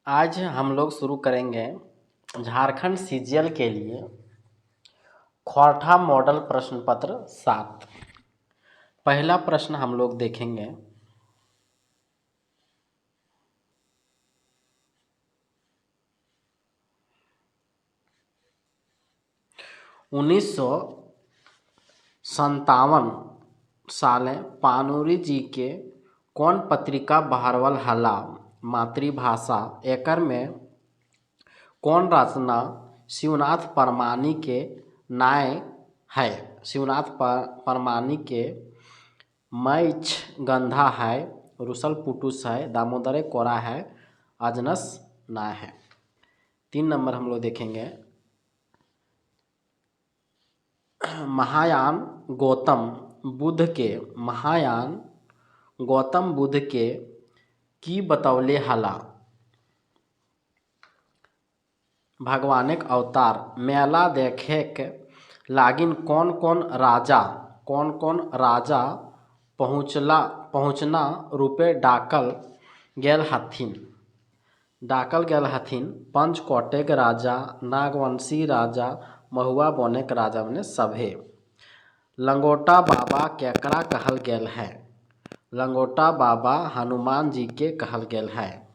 आज हम लोग शुरू करेंगे झारखंड सीजीएल के लिए खौरठा मॉडल प्रश्न पत्र 7। पहला प्रश्न हम लोग देखेंगे। उन्नीस सौ संतावन साले पानूरी जी के कौन पत्रिका बहरवल हला मातृभाषा एकर में कौन रचना शिवनाथ परमानी के नाय है। शिवनाथ परमानी के मैच गंधा है, रुसल पुटुस है, दामोदर कोरा है, अजनस ना है। 3 नंबर हम लोग देखेंगे। महायान गौतम बुद्ध के की बतौले हला भगवानेक अवतार मेला देखे के लागिन कौन कौन राजा पहुँचना रूपे डाकल गेल हथिन। पंचकोटेक राजा, नागवंशी राजा, महुआ बोनेक राजा मने सभे। लंगोटा बाबा केकरा कहल गेल है। लंगोटा बाबा हनुमान जी के कहल गेल है।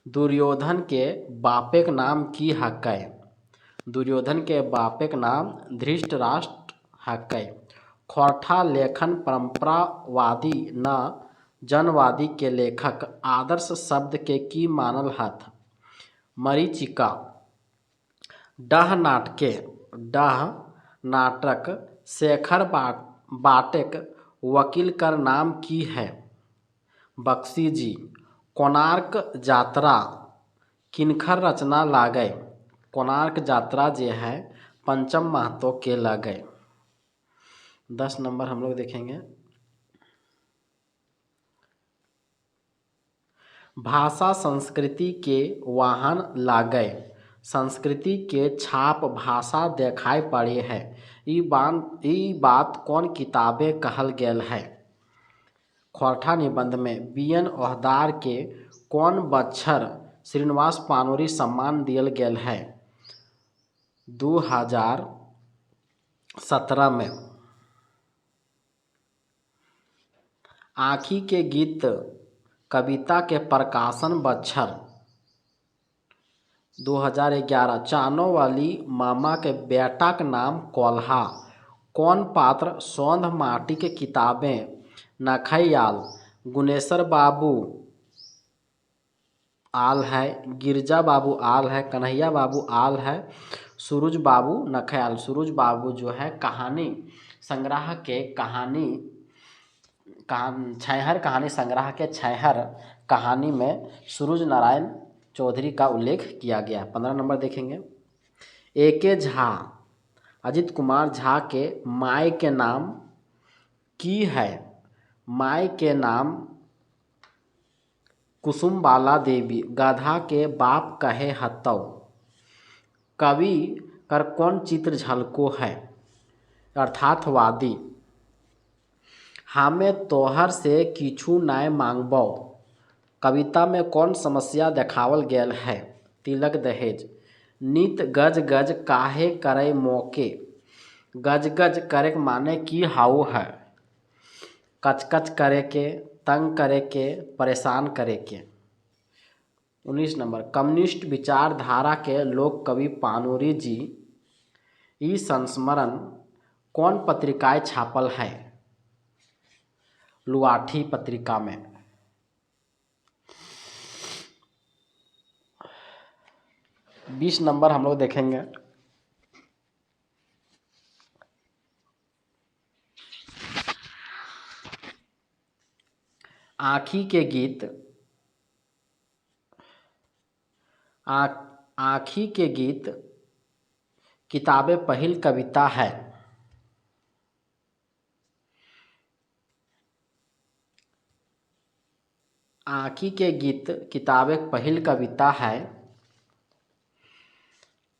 दुर्योधन के बापेक नाम की हकै। दुर्योधन के बापेक नाम धृतराष्ट्र हकै। खौरठा लेखन परंपरावादी न जनवादी के लेखक आदर्श शब्द के की मानल हथ। मरीचिका। डह नाटक शेखर बाटेक वकील कर नाम की है। बख्शी जी। कोणार्क यात्रा किनकर रचना लागे। कोणार्क यात्रा जे है पंचम महतो के लगे। 10 नंबर हम लोग देखेंगे। भाषा संस्कृति के वाहन लागे। संस्कृति के छाप भाषा देखाई पड़े है। ई बात कौन किताबे कहल गेल है। खौरठा निबंध में बीएन ओहदार के कौन बच्छर श्रीनिवास पानूरी सम्मान दियल गेल है। 2017 में। आँखी के गीत कविता के प्रकाशन बच्छर 2011। चानो वाली मामा के बेटा के नाम कोल्हा। कौन पात्र सौंध माटी के किताबें नखैयाल गुनेश्वर बाबू आल है, गिरजा बाबू आल है, कन्हैया बाबू आल है, सूरज बाबू नखैयाल। सूरज बाबू जो है कहानी संग्रह के छैहर कहानी संग्रह के छैहर कहानी में सूरज नारायण चौधरी का उल्लेख किया गया। 15 नंबर देखेंगे। एके झा अजित कुमार झा के माय के नाम की है। माय के नाम कुसुमबाला देवी। गधा के बाप कहे हतौ। कवि कर कौन चित्र झलको है। अर्थार्थवादी। हमें तोहर से किछु नाय मांगबौ। कविता में कौन समस्या देखावल गेल है। तिलक दहेज। नित गज गज काहे करे मोके। गज गज करे माने की हाउ है। कचकच करे के, तंग करे के, परेशान करे के। 19 नंबर। कम्युनिस्ट विचारधारा के लोक कवि पानूरी जी ई संस्मरण कौन पत्रिकाएं छापल है। लुआठी पत्रिका में। बीस नंबर हम लोग देखेंगे। आँखी के गीत आँखी के गीत किताबें पहिल कविता है। आँखी के गीत किताबें पहिल कविता है।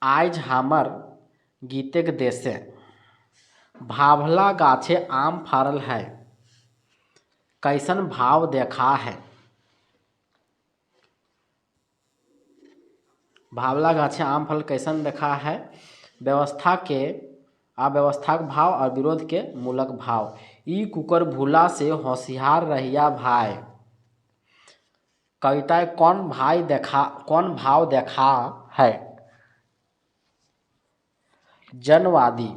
आइज हमर गीतेक देशे भाभला गाछे आम फरल है। कैसन भाव देखा है। भावला गाछे आम फल कैसन देखा है? व्यवस्था के अव्यवस्थाक भाव और विरोध के मूलक भाव। ई कुकर भूला से होशियार रहिया भाई। कविताएं कौन भाव देखा है? जनवादी।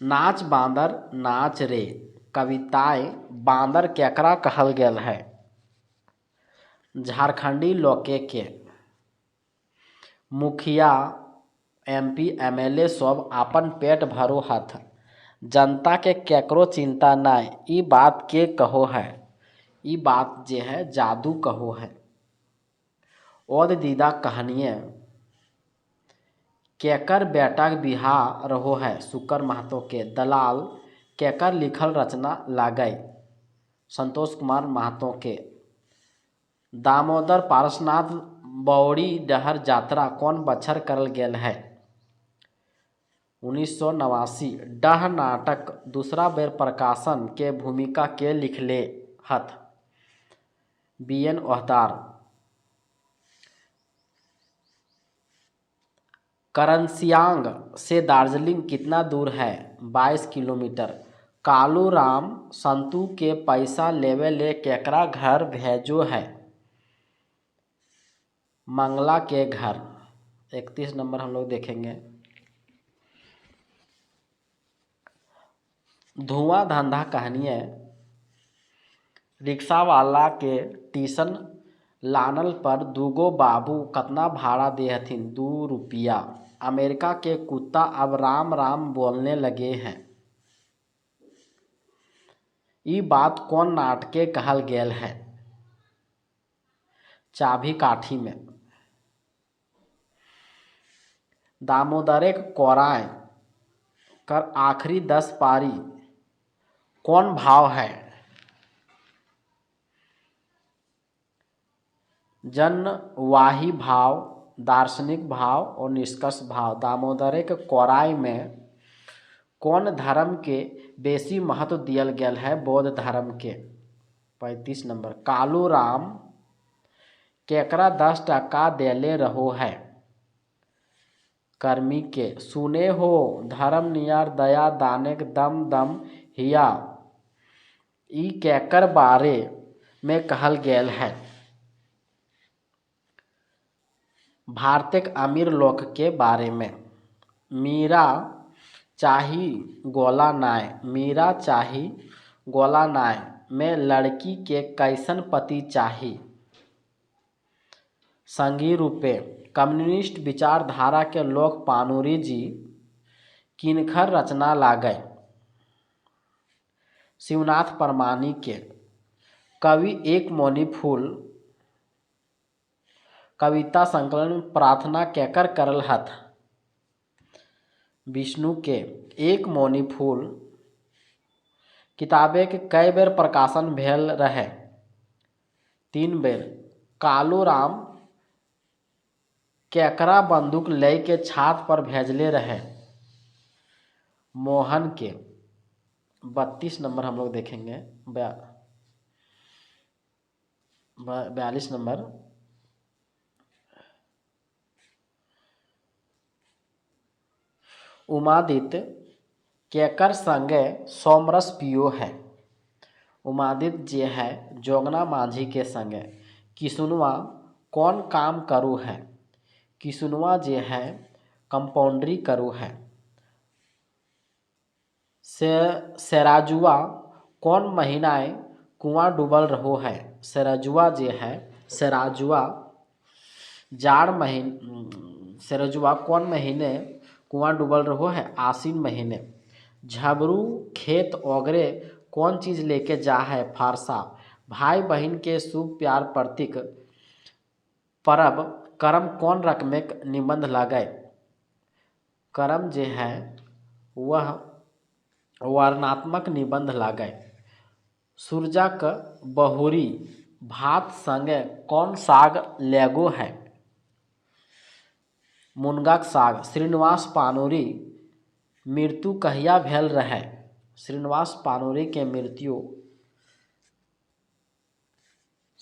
नाच बांदर नाच रे। कविताएं बांदर केकरा कहल गेल है? झारखंडी लोके के। मुखिया MP MLA सब अपन पेट भरो हथ, जनता के केकरो चिंता नहीं। ई बात के कहो है? ई बात जे है जादू कहो है। ओद दीदा कहानियाँ केकर बेटाक बिहार रहो है? शुक्र महतो के। दलाल केकर लिखल रचना लागय? संतोष कुमार महतो के। दामोदर पारसनाथ बौरी डहर यात्रा कौन बछर करल गेल है? 1989। डह नाटक दूसरा बेर प्रकाशन के भूमिका के लिखले हथ? BN ओहदार। करनसियांग से दार्जिलिंग कितना दूर है? 22 किलोमीटर। कालू राम संतू के पैसा लेवे ले केकरा घर भेजो है? मंगला के घर। 31 नंबर हम लोग देखेंगे। धुआं धंधा कहानियाँ रिक्शा वाला के टीसन लानल पर दूगो बाबू कतना भाड़ा दे हथिन? 2 रुपया। अमेरिका के कुत्ता अब राम राम बोलने लगे हैं। ई बात कौन नाटके कहल गेल है? चाभी काठी में। दामोदरे कोराय कर आखिरी 10 पारी कौन भाव है? जनवाही भाव, दार्शनिक भाव और निष्कर्ष भाव। दामोदरे के कोराय में कौन धर्म के बेसी महत्व दियल गेल है? बौद्ध धर्म के। 35 नंबर। कालू राम केकरा 10 टका देले रहो है? कर्मी के। सुने हो धर्म नियर दया दानेक दम दम हिया। ई केकर बारे में कहल गेल है? भारतेक अमीर लोक के बारे में। मीरा चाही गोला नाय। मीरा चाही गोला नाय में लड़की के कैसन पति चाही? संगी रूपे। कम्युनिस्ट विचारधारा के लोग पानुरी जी किनकर रचना लागय? शिवनाथ परमानी के। कवि एक मौनी फूल कविता संकलन प्रार्थना केकर करल हथ? विष्णु के। एक मौनी फूल किताबे के कई बेर प्रकाशन भेल रहे? 3 बेर। कालू राम केकरा बंदूक ले के छात पर भेजले रहे? मोहन के। 32 नंबर हम लोग देखेंगे। 42 नंबर। उमादित्य केकर संगे सोमरस पियो है? उमादित्य जे है जोगना माझी के संगे। किसुनवा कौन काम करू है? किसुनवा जे है कंपाउंड्री करू है। सेराजुआ कौन महीनाए कुआं डूबल रहो है? सेराजुआ जे है सेराजुआ कौन महीने कुआं डूबल रहो है? आसीन महीने। झबरू खेत ओगरे कौन चीज लेके जा है? फारसा। भाई बहन के शुभ प्यार प्रतीक परब करम कौन रकमेक निबंध लागय? करम जे है वह वर्णनात्मक निबंध लागय। सूरजक बहुरी भात संगे कौन साग लेगो है? मुनगाक साग। श्रीनिवास पानुरी मृत्यु कहिया भेल रहे? श्रीनिवास पानुरी के मृत्यु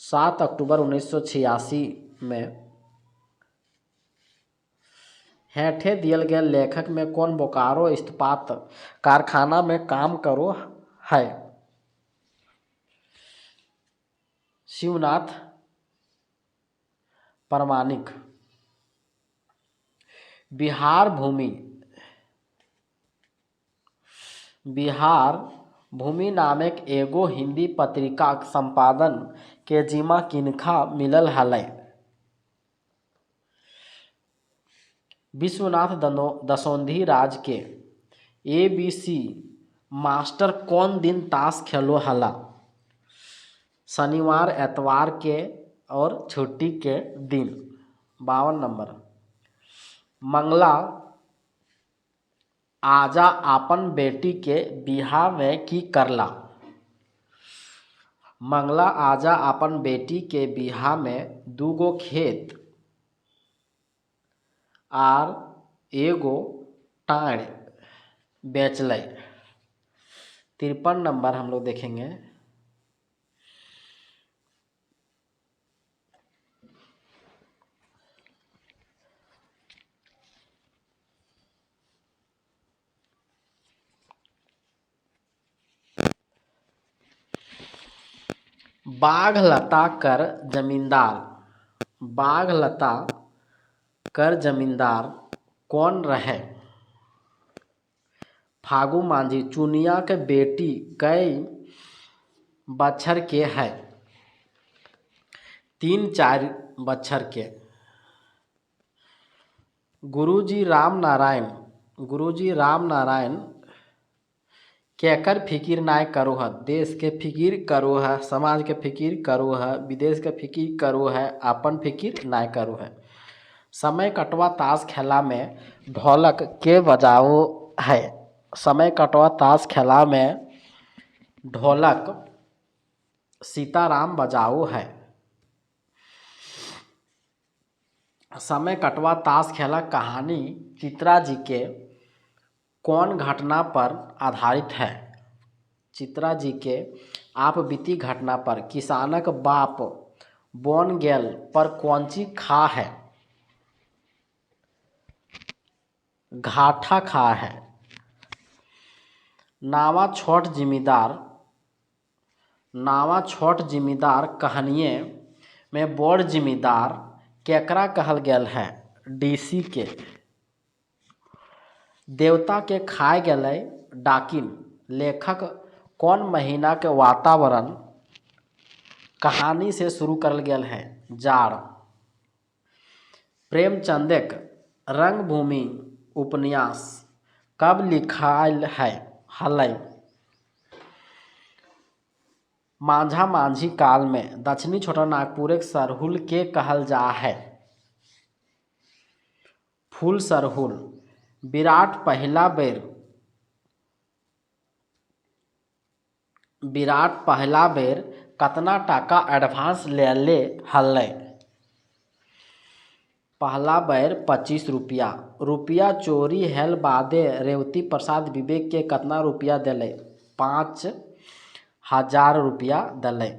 7 अक्टूबर 1986 में हेठे दियल गए लेखक में कौन बोकारो इस्पात कारखाना में काम करो है? शिवनाथ प्रामाणिक। बिहार भूमि बिहार भूमि नामक एगो हिंदी पत्रिकाक संपादन के जिम्मा किनका मिलल हलै? विश्वनाथ दसौंधी राज के। ABC मास्टर कौन दिन ताश खेलो हला? शनिवार, एतवार के और छुट्टी के दिन। 52 नंबर। मंगला आजा अपन बेटी के बियाह में की करला? मंगला आजा अपन बेटी के बियाह में 2 गो खेत आर एगो टाँड़ बेचलै। 53 नंबर हम लोग देखेंगे। बाघलता कर जमींदार कौन रहे? फागू मांझी। चुनिया के बेटी कई बच्छर के है? 3-4 बच्छर के। गुरुजी राम नारायण केकर फिकिर नाय करो है? देश के फिकिर करो है, समाज के फिकिर करो है, विदेश के फिकिर करो है, अपन फिकिर नाय करो है। समय कटवा ताश खेला में ढोलक के बजाओ है? समय कटवा ताश खेला में ढोलक सीताराम बजाओ है। समय कटवा ताश खेला कहानी चित्रा जी के कौन घटना पर आधारित है? चित्रा जी के आप बीती घटना पर। किसानक बाप बन गेल पर कौनची खा है? घाटा खा है। नावा छोट जिम्मेदार कहानिये में बड़ जिम्मेदार केकरा कहल गेल है? DC के। देवता के खाए गेलै डाकिन लेखक कौन महीना के वातावरण कहानी से शुरू करल गेल है? जाड़। प्रेमचंदक रंगभूमि उपन्यास कब लिखायल हलै? माझा माझी काल में। दक्षिणी छोटानागपुर सरहुल के कहल जा है? फूल सरहुल। विराट पहला बेर कतना टाका एडवांस लेले हलै? पहला बेर 25 रुपया चोरी हैल बादे रेवती प्रसाद विवेक के कतना रुपया देलै? 5,000 रुपया देलै।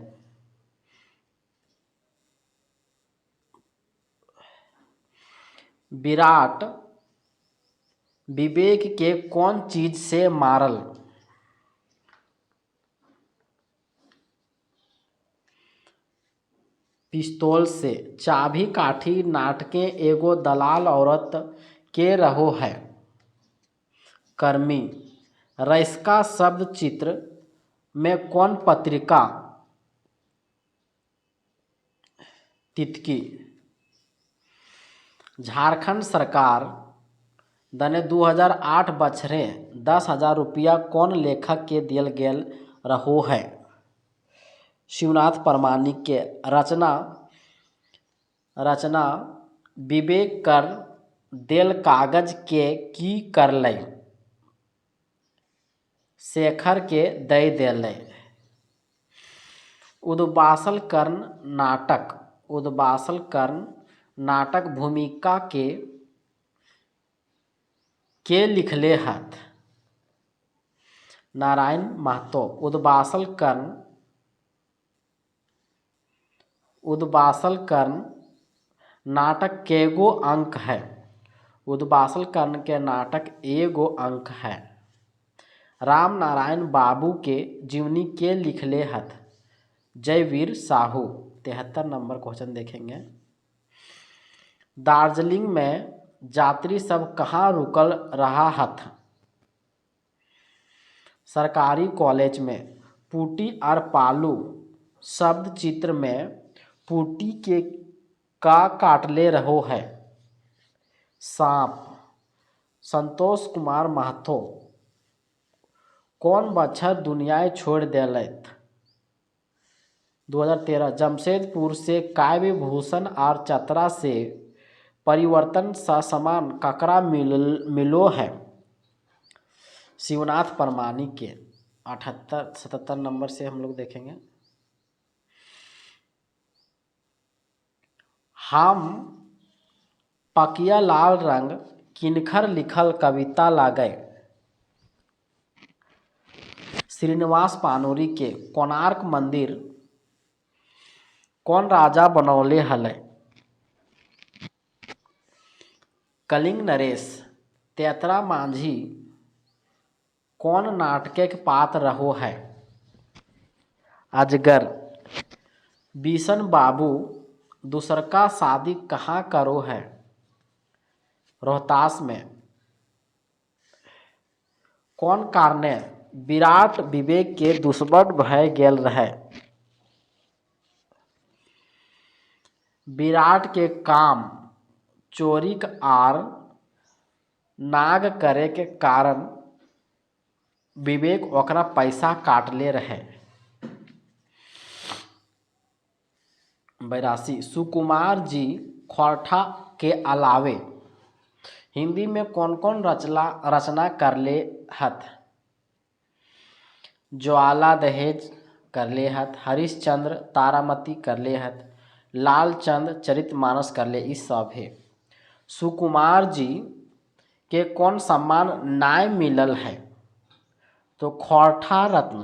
विराट विवेक के कौन चीज से मारल? पिस्तौल से। चाभी काठी नाटके एगो दलाल औरत के रहो है? कर्मी। रईस्का शब्द चित्र में कौन पत्रिका? तितकी। झारखंड सरकार दने 2008 बछरे 10,000 रुपया कौन लेखक के दियल गेल रहो है? शिवनाथ प्रामाणिक के। रचना विवेक कर देल कागज के की करलै? शेखर के दय देलै। उद्बासल कर्ण नाटक भूमिका के लिखले हथ? नारायण महतो। उद्बासल कर्ण नाटक केगो अंक है? उद्वासल कर्ण के नाटक एगो अंक है। राम नारायण बाबू के जीवनी के लिखले हथ। जयवीर साहू। 73 नंबर क्वेश्चन देखेंगे। दार्जिलिंग में यात्री सब कहाँ रुकल रहा हथ? सरकारी कॉलेज में। पुटी और पालू शब्द चित्र में पुटी के का काटले रहो है? सांप। संतोष कुमार महतो कौन बच्चर दुनिया छोड़ देलथ? 2013। जमशेदपुर से काव्य भूषण और चतरा से परिवर्तन समान ककरा मिलो है? शिवनाथ परमानी के। 78-77 नंबर से हम लोग देखेंगे। हम पकिया लाल रंग किनखर लिखल कविता लागे? श्रीनिवास पानोरी के। कोणार्क मंदिर कौन राजा बनौले हले? कलिंग नरेश। तेतरा माझी कौन नाटक पात्र रहो है? अजगर। बिशन बाबू दूसरका शादी कहाँ करो है? रोहतास में। कौन कारणे विराट विवेक के दुश्मन भय गेल रहे? विराट के काम चोरीक आर नाग करे के कारण विवेक ओकरा पैसा काटले रहे। 82। सुकुमार जी खोरठा के अलावे हिंदी में कौन कौन रचना करले हथ? ज्वाला दहेज करले हथ। हरिश्चंद्र तारामती करले हथ। लालचंद चरितमानस करले। इस सब है। सुकुमार जी के कौन सम्मान नाय मिलल है? तो खोरठा रत्न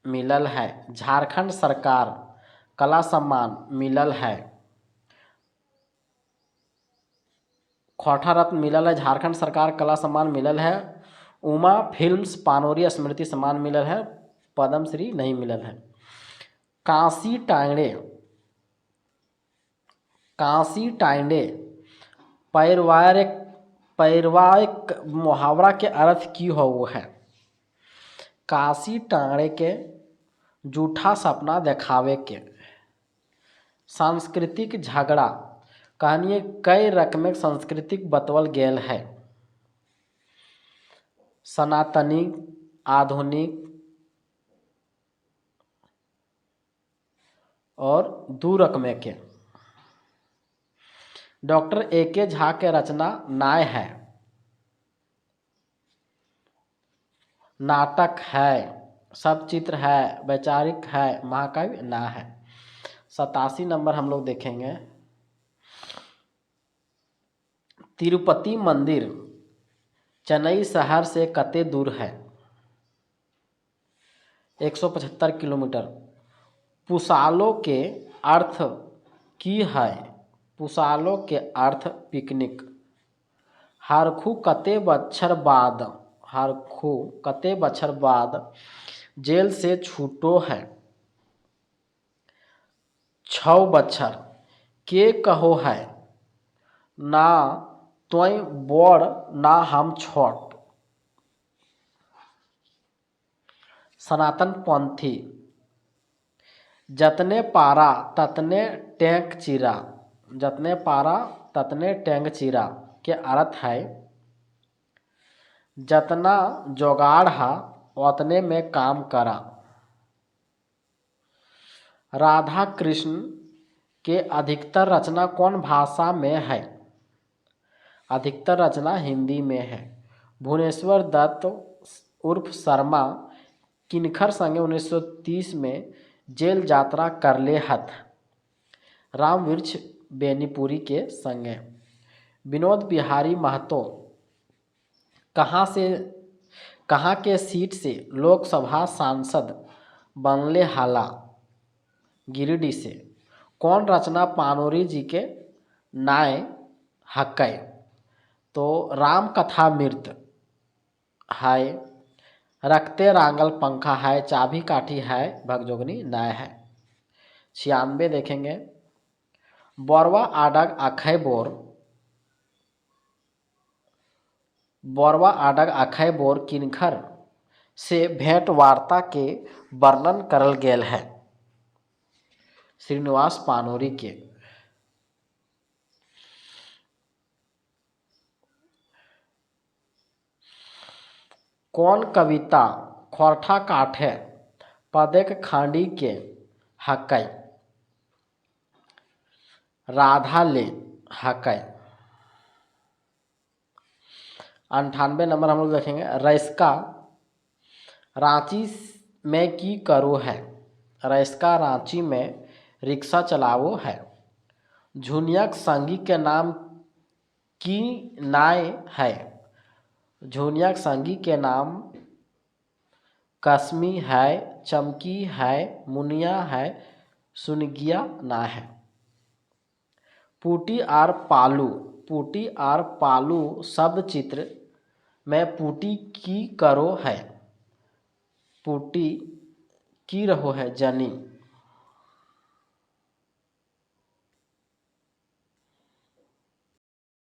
मिलल है। झारखंड सरकार कला सम्मान मिलल है। खोरठा रत्न मिलल है। झारखंड सरकार कला सम्मान मिलल है। उमा फिल्म्स पानोरी स्मृति सम्मान मिलल है। पद्मश्री नहीं मिलल है। कांसी टाइंडे पैरवायक मुहावरा के अर्थ की हो है? काशी टांगड़े के झूठा सपना देखावे के। सांस्कृतिक झगड़ा कहानी कई रकमें सांस्कृतिक बतवल गेल है? सनातनी, आधुनिक और दू रकमें के। Doctor A.K. झा के रचना नाय है? नाटक है, सब चित्र है, वैचारिक है, महाकाव्य ना है। 87 नंबर हम लोग देखेंगे। तिरुपति मंदिर चेन्नई शहर से कते दूर है? 175 किलोमीटर। पुसालो के अर्थ की है? पुसालो के अर्थ पिकनिक। हरखू कते बछर बाद जेल से छूटो है? 6 बछर। के कहो है ना तोय बड़ ना हम छोट? सनातन पंथी। जतने पारा ततने टैंक चीरा। जतने पारा ततने टैंक चीरा के अर्थ है? जतना जोगाड़ हा उतने में काम करा। राधा कृष्ण के अधिकतर रचना कौन भाषा में है? अधिकतर रचना हिंदी में है। भुवनेश्वर दत्त उर्फ शर्मा किनखर संगे 1930 में जेल यात्रा करले हथ? रामवृक्ष बेनीपुरी के संगे। विनोद बिहारी महतो कहाँ के सीट से लोकसभा सांसद बनले हाला? गिरिडीह से। कौन रचना पानोरी जी के नाय हकै? तो राम कथा मृत है, रखते रांगल पंखा है, चाबी काठी है, भगजोगनी नाय है। 96 देखेंगे, बोरवा आडग अखय बोर, बोरवा आडग अखय बोर किनखर से भेंट वार्ता के वर्णन करल गेल है, श्रीनिवास पानोरी के। कौन कविता खोरठा काठे पदेक खांडी के हकै, राधा ले हकै। 98 नंबर हम लोग देखेंगे, रैसका रांची में की करो है, रैसका रांची में रिक्शा चलावो है। झुनियक संगी के नाम की नाय है, झुनियक संगी के नाम कसमी है, चमकी है, मुनिया है, सुनगिया ना है। पूटी आर पालू, पूटी आर पालू शब्द चित्र में पूटी की करो है, पूटी की रहो है जनी।